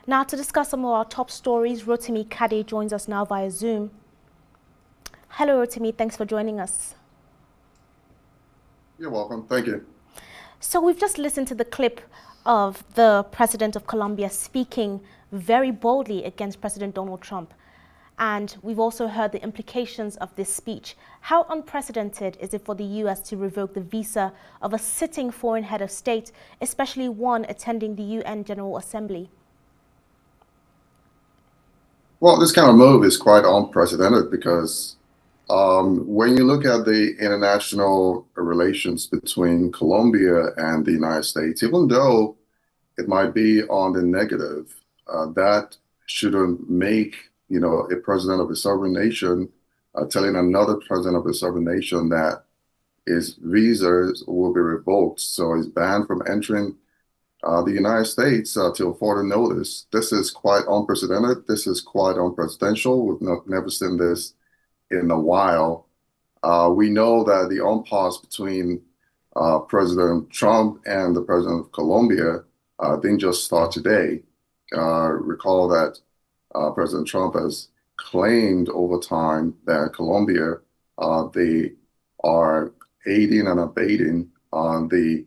Now, to discuss some of our top stories, Kade joins us now via Zoom. Hello, Rotimi. Thanks for joining us. You're welcome. Thank you. So we've just listened to the clip of the president of Colombia speaking very boldly against President Donald Trump. And we've also heard the implications of this speech. How unprecedented is it for the US to revoke the visa of a sitting foreign head of state, especially one attending the UN General Assembly? Well, this kind of move is quite unprecedented because when you look at the international relations between Colombia and the United States, even though it might be on the negative, that shouldn't make, a president of a sovereign nation telling another president of a sovereign nation that his visas will be revoked. So he's banned from entering the United States till further notice. This is quite unprecedented. This is quite unpresidential. We've never seen this in a while. We know that the impasse between President Trump and the president of Colombia didn't just start today. Recall that President Trump has claimed over time that Colombia, they are aiding and abetting on the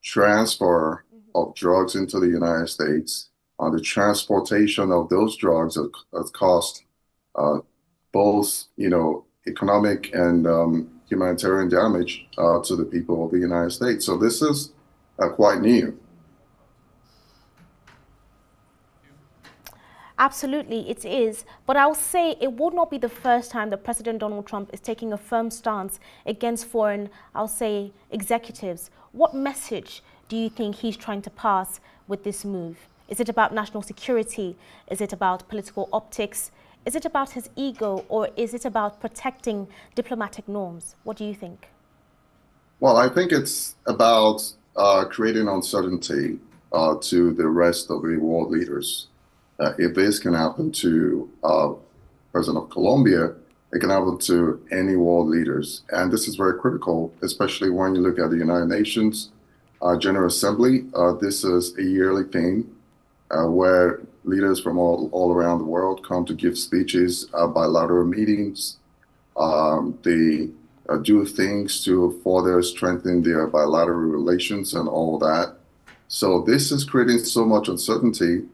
transfer of drugs into the United States. The transportation of those drugs has caused both, economic and humanitarian damage to the people of the United States. So this is quite new. Absolutely, it is. But I'll say it would not be the first time that President Donald Trump is taking a firm stance against foreign, I'll say, executives. What message do you think he's trying to pass with this move? Is it about national security? Is it about political optics? Is it about his ego, or is it about protecting diplomatic norms? What do you think? Well, I think it's about creating uncertainty to the rest of the world leaders. If this can happen to President of Colombia, it can happen to any world leaders. And this is very critical, especially when you look at the United Nations General Assembly. This is a yearly thing where leaders from all around the world come to give speeches, bilateral meetings. They do things to further strengthen their bilateral relations and all that. So this is creating so much uncertainty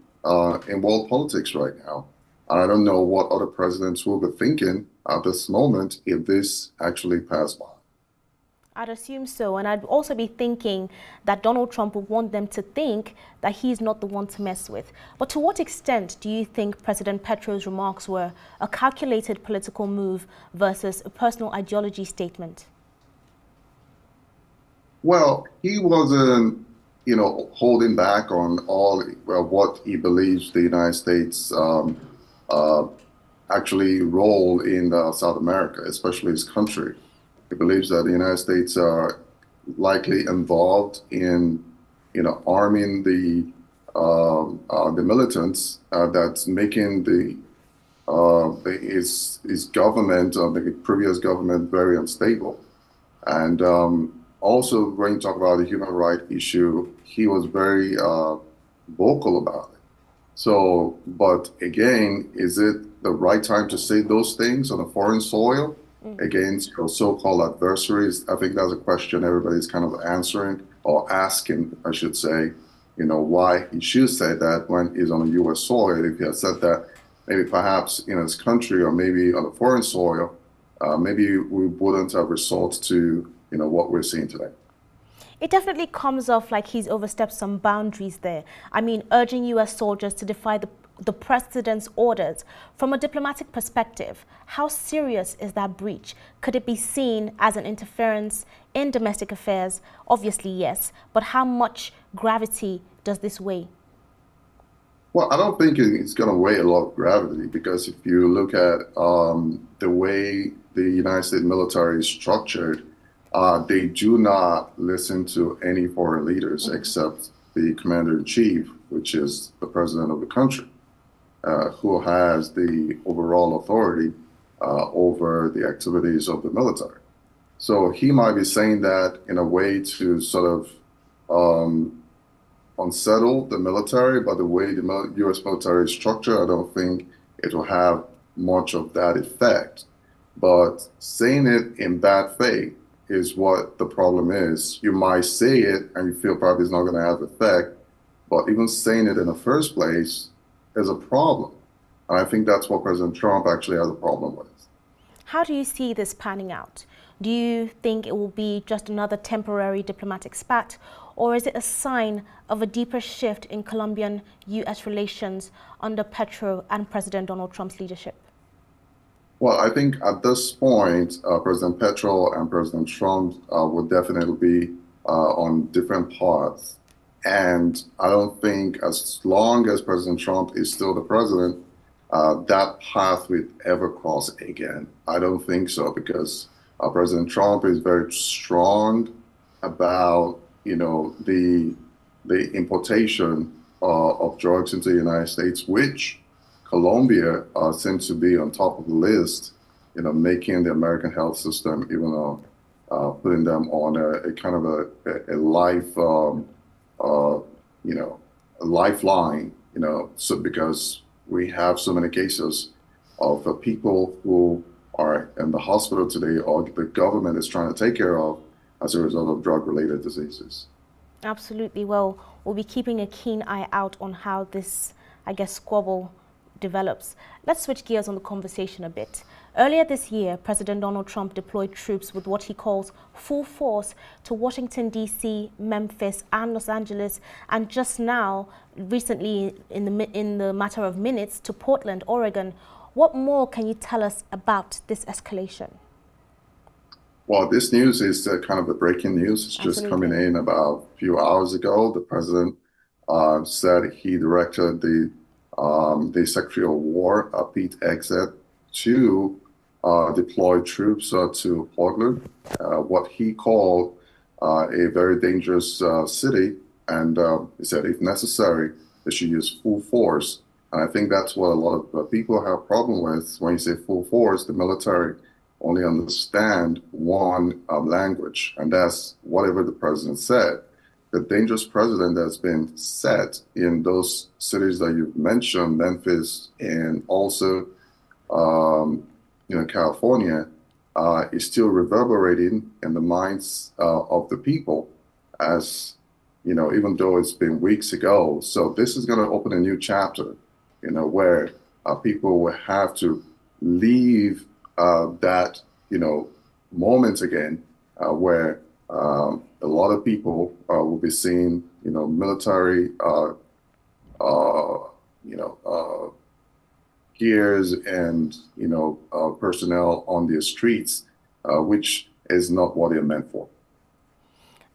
in world politics right now. I don't know what other presidents will be thinking at this moment if this actually passed by. I'd assume so. And I'd also be thinking that Donald Trump would want them to think that he's not the one to mess with. But to what extent do you think President Petro's remarks were a calculated political move versus a personal ideology statement? Well, he wasn't, holding back on all what he believes the United States uh, actually role in South America, especially his country. He believes that the United States are likely involved in, arming the militants that's making his government, the previous government, very unstable. And also, when you talk about the human rights issue, he was very vocal about it. So, but again, is it the right time to say those things on a foreign soil against your so-called adversaries? I think that's a question everybody's kind of answering or asking, I should say, why he should say that when he's on a U.S. soil. If he had said that maybe perhaps in his country or maybe on a foreign soil, maybe we wouldn't have resort to, what we're seeing today. It definitely comes off like he's overstepped some boundaries there. I mean, urging US soldiers to defy the president's orders. From a diplomatic perspective, how serious is that breach? Could it be seen as an interference in domestic affairs? Obviously, yes. But how much gravity does this weigh? Well, I don't think it's going to weigh a lot of gravity because if you look at the way the United States military is structured, they do not listen to any foreign leaders except the commander-in-chief, which is the president of the country, who has the overall authority over the activities of the military. So he might be saying that in a way to sort of unsettle the military, but the way the U.S. military is structured, I don't think it will have much of that effect. But saying it in bad faith is what the problem is. You might say it and you feel probably it's not going to have effect, but even saying it in the first place is a problem. And I think that's what President Trump actually has a problem with. How do you see this panning out? Do you think it will be just another temporary diplomatic spat, or is it a sign of a deeper shift in Colombian-US relations under Petro and President Donald Trump's leadership? Well, I think at this point, President Petro and President Trump will definitely be on different paths. And I don't think as long as President Trump is still the president, that path will ever cross again. I don't think so, because President Trump is very strong about, the importation of drugs into the United States, which Colombia seems to be on top of the list, making the American health system, even putting them on a kind of a life, a lifeline, so because we have so many cases of people who are in the hospital today, or the government is trying to take care of as a result of drug-related diseases. Absolutely. Well, we'll be keeping a keen eye out on how this, squabble develops. Let's switch gears on the conversation a bit. Earlier this year, President Donald Trump deployed troops with what he calls full force to Washington, D.C., Memphis, and Los Angeles, and just now, recently, in the matter of minutes, to Portland, Oregon. What more can you tell us about this escalation? Well, this news is kind of the breaking news. It's just coming in about a few hours ago. The president said he directed the Secretary of War, Pete Hegseth, to deploy troops to Portland, what he called a very dangerous city. And he said, if necessary, they should use full force. And I think that's what a lot of people have a problem with. When you say full force, the military only understand one language, and that's whatever the president said. The dangerous precedent that's been set in those cities that you've mentioned, Memphis and also, California, is still reverberating in the minds of the people, as even though it's been weeks ago. So this is going to open a new chapter, where people will have to leave that, moment again, where a lot of people will be seeing, military, gears and, personnel on the streets, which is not what they're meant for.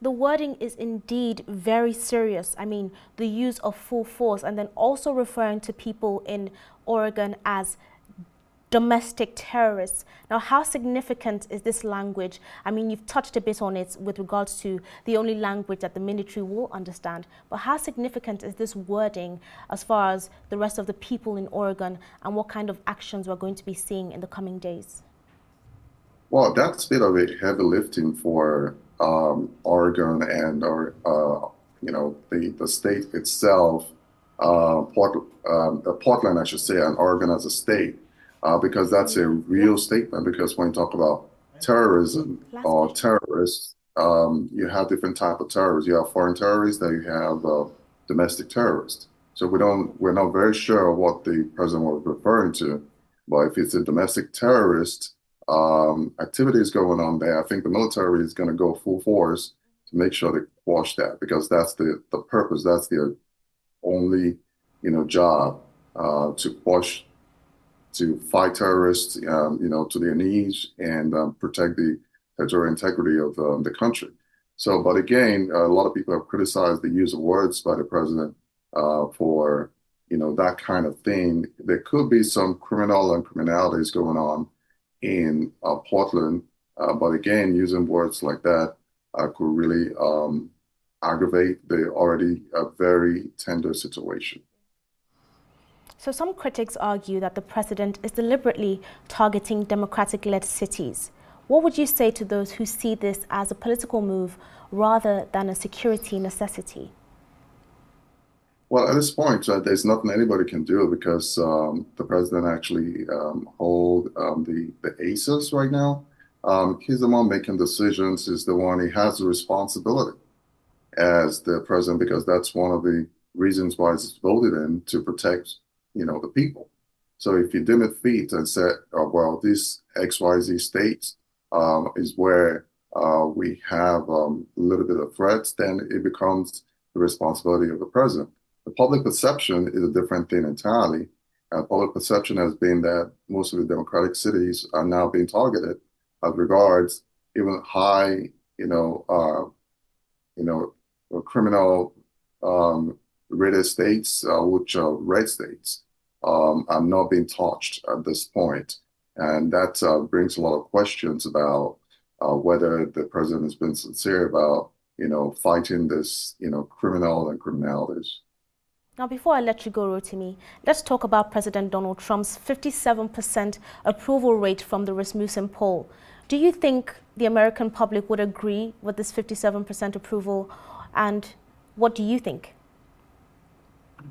The wording is indeed very serious. I mean, the use of full force, and then also referring to people in Oregon as domestic terrorists. Now, how significant is this language? I mean, you've touched a bit on it with regards to the only language that the military will understand, but how significant is this wording as far as the rest of the people in Oregon, and what kind of actions we're going to be seeing in the coming days? Well, that's a bit of a heavy lifting for Oregon and the state itself, Portland, I should say, and Oregon as a state. Because that's a real statement. Because when you talk about terrorism or terrorists, you have different types of terrorists. You have foreign terrorists, then you have domestic terrorists. So we're not very sure what the president was referring to. But if it's a domestic terrorist activities going on there, I think the military is going to go full force to make sure they quash that, because that's the purpose. That's their only job, to quash, to fight terrorists, to their knees, and protect the territorial integrity of the country. So, but again, a lot of people have criticized the use of words by the president for, that kind of thing. There could be some criminalities going on in Portland, but again, using words like that could really aggravate the already very tender situation. So some critics argue that the president is deliberately targeting Democratic-led cities. What would you say to those who see this as a political move rather than a security necessity? Well, at this point, there's nothing anybody can do because the president actually hold the ACEs right now. He's the one making decisions. He's the one. He has the responsibility as the president because that's one of the reasons why he's voted in to protect, the people. So if you dim it feet and say, oh, well, this XYZ state is where we have a little bit of threats, then it becomes the responsibility of the president. The public perception is a different thing entirely. Public perception has been that most of the democratic cities are now being targeted as regards even high, criminal rated states, which are red states, are not being touched at this point. And that brings a lot of questions about whether the president has been sincere about, fighting this, criminal and criminalities. Now, before I let you go, Rotimi, let's talk about President Donald Trump's 57% approval rate from the Rasmussen poll. Do you think the American public would agree with this 57% approval? And what do you think?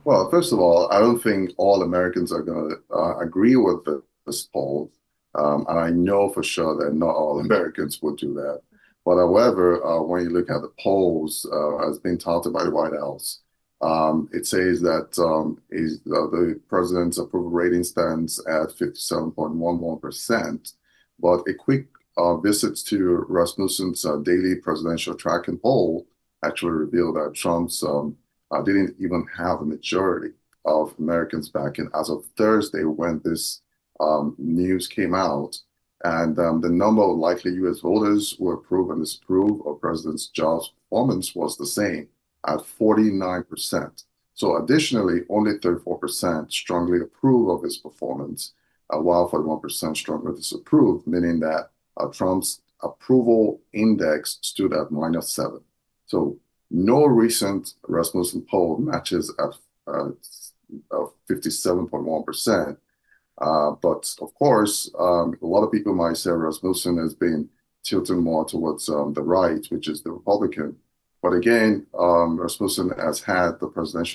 Well, first of all, I don't think all Americans are going to agree with this poll. And I know for sure that not all Americans would do that. But however, when you look at the polls, as being touted by the White House, it says that the president's approval rating stands at 57.11%. But a quick visit to Rasmussen's daily presidential tracking poll actually revealed that Trump's didn't even have a majority of Americans backing as of Thursday when this news came out. And the number of likely U.S. voters who approve and disapprove of President Jobs' performance was the same at 49%. So additionally, only 34% strongly approve of his performance, while 41% strongly disapprove, meaning that Trump's approval index stood at -7. So no recent Rasmussen poll matches at 57.1%. But of course, a lot of people might say Rasmussen has been tilting more towards the right, which is the Republican. But again, Rasmussen has had President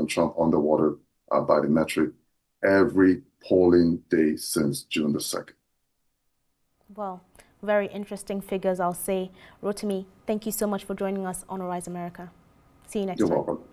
Trump underwater by the metric every polling day since June the 2nd. Well, very interesting figures, I'll say. Rotimi, thank you so much for joining us on Arise America. See you next time. You're welcome.